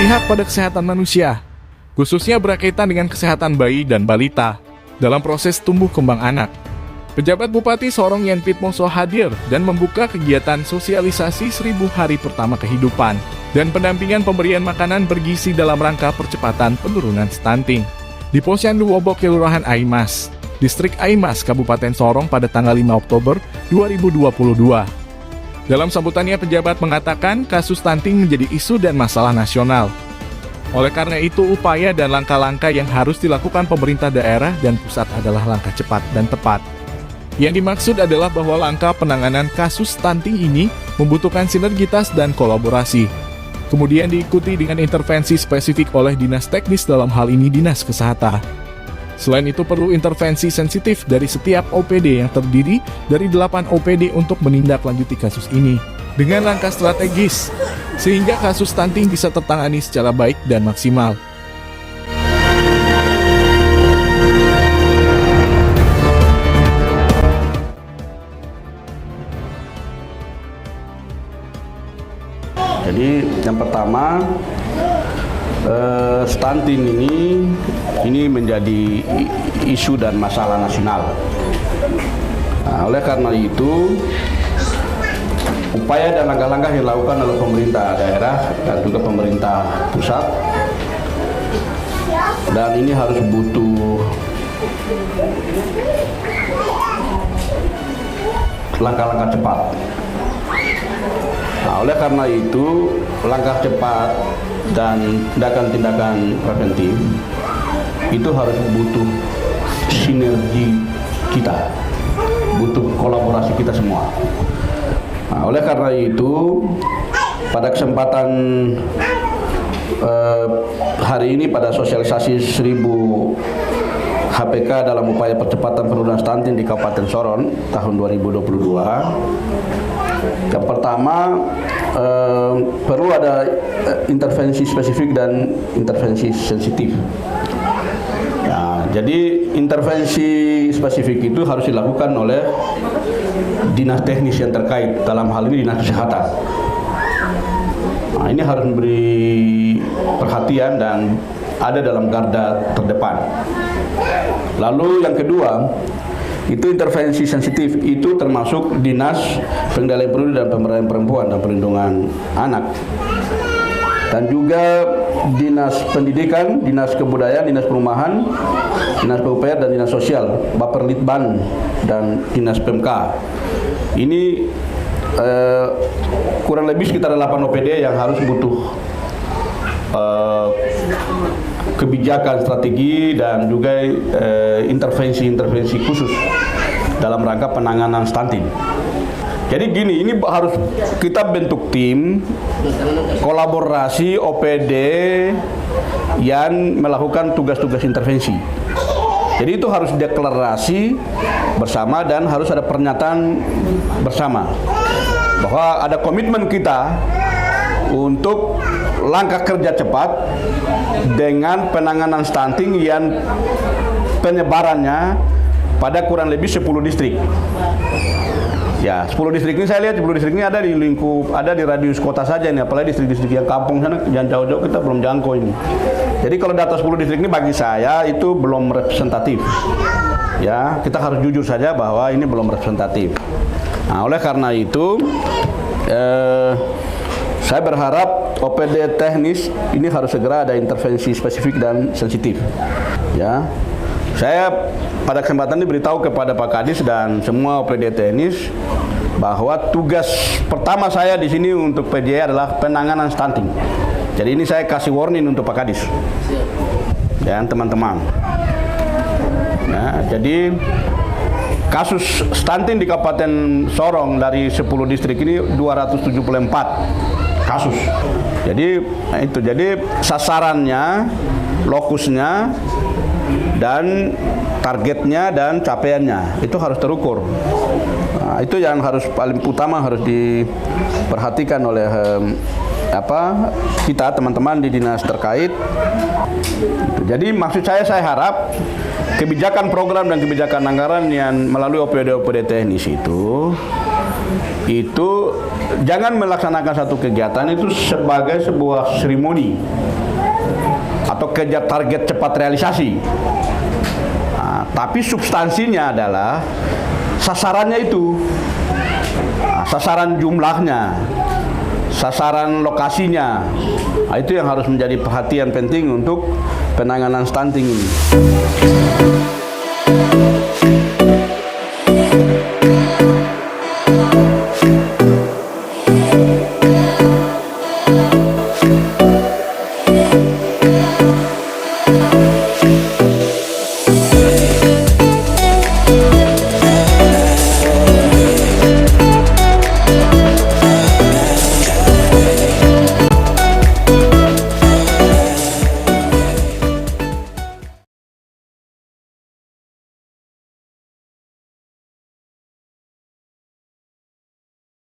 berpihak pada kesehatan manusia, khususnya berkaitan dengan kesehatan bayi dan balita dalam proses tumbuh kembang anak. Pejabat Bupati Sorong Yen Pitmoso hadir dan membuka kegiatan sosialisasi 1000 hari pertama kehidupan dan pendampingan pemberian makanan bergizi dalam rangka percepatan penurunan stunting di Posyandu Wobok Kelurahan Aimas, Distrik Aimas, Kabupaten Sorong pada tanggal 5 Oktober 2022. Dalam sambutannya, pejabat mengatakan kasus stunting menjadi isu dan masalah nasional. Oleh karena itu, upaya dan langkah-langkah yang harus dilakukan pemerintah daerah dan pusat adalah langkah cepat dan tepat. Yang dimaksud adalah bahwa langkah penanganan kasus stunting ini membutuhkan sinergitas dan kolaborasi. Kemudian diikuti dengan intervensi spesifik oleh dinas teknis, dalam hal ini dinas kesehatan. Selain itu perlu intervensi sensitif dari setiap OPD yang terdiri dari 8 OPD untuk menindaklanjuti kasus ini dengan langkah strategis sehingga kasus stunting bisa tertangani secara baik dan maksimal. Jadi yang pertama, stunting ini menjadi isu dan masalah nasional. Nah, oleh karena itu, upaya dan langkah-langkah yang dilakukan oleh pemerintah daerah dan juga pemerintah pusat, dan ini harus butuh langkah-langkah cepat. Nah, oleh karena itu, langkah cepat dan tindakan-tindakan preventif itu harus butuh sinergi kita, butuh kolaborasi kita semua. Nah, oleh karena itu, pada kesempatan hari ini pada sosialisasi 1000 HPK dalam upaya percepatan penurunan stunting di Kabupaten Sorong tahun 2022. Yang pertama, perlu ada intervensi spesifik dan intervensi sensitif. Nah, jadi intervensi spesifik itu harus dilakukan oleh dinas teknis yang terkait, dalam hal ini dinas kesehatan. Nah, ini harus memberi perhatian dan ada dalam garda terdepan. Lalu yang kedua, itu intervensi sensitif itu termasuk dinas pengendalian penduduk dan pemberdayaan perempuan dan perlindungan anak, dan juga dinas pendidikan, dinas kebudayaan, dinas perumahan, dinas PUPR dan dinas sosial, Baperlitban dan dinas PMK. Ini kurang lebih sekitar 8 OPD yang harus butuh kebijakan strategi dan juga intervensi khusus dalam rangka penanganan stunting. Jadi gini, ini harus kita bentuk tim kolaborasi OPD yang melakukan tugas-tugas intervensi. Jadi itu harus deklarasi bersama dan harus ada pernyataan bersama bahwa ada komitmen kita untuk langkah kerja cepat dengan penanganan stunting yang penyebarannya pada kurang lebih 10 distrik. Ya, 10 distrik ini saya lihat 10 distrik ini ada di lingkup, ada di radius kota saja ini, apalagi distrik-distrik yang kampung sana, yang jauh-jauh kita belum jangkau ini. Jadi kalau data 10 distrik ini bagi saya itu belum representatif. Ya, kita harus jujur saja bahwa ini belum representatif. Nah, oleh karena itu saya berharap OPD teknis ini harus segera ada intervensi spesifik dan sensitif. Ya, saya pada kesempatan ini beritahu kepada Pak Kadis dan semua OPD teknis bahwa tugas pertama saya di sini untuk PJI adalah penanganan stunting. Jadi ini saya kasih warning untuk Pak Kadis dan teman-teman. Nah, jadi kasus stunting di Kabupaten Sorong dari 10 distrik ini 274 kasus. Jadi itu, jadi sasarannya, lokusnya, dan targetnya dan capaiannya itu harus terukur. Nah, itu yang harus paling utama harus diperhatikan oleh kita teman-teman di dinas terkait. Jadi maksud saya harap kebijakan program dan kebijakan anggaran yang melalui OPD-OPD teknis itu itu jangan melaksanakan satu kegiatan itu sebagai sebuah seremoni atau kerja target cepat realisasi. Nah, tapi substansinya adalah sasarannya itu, sasaran jumlahnya, sasaran lokasinya. Nah, itu yang harus menjadi perhatian penting untuk penanganan stunting ini.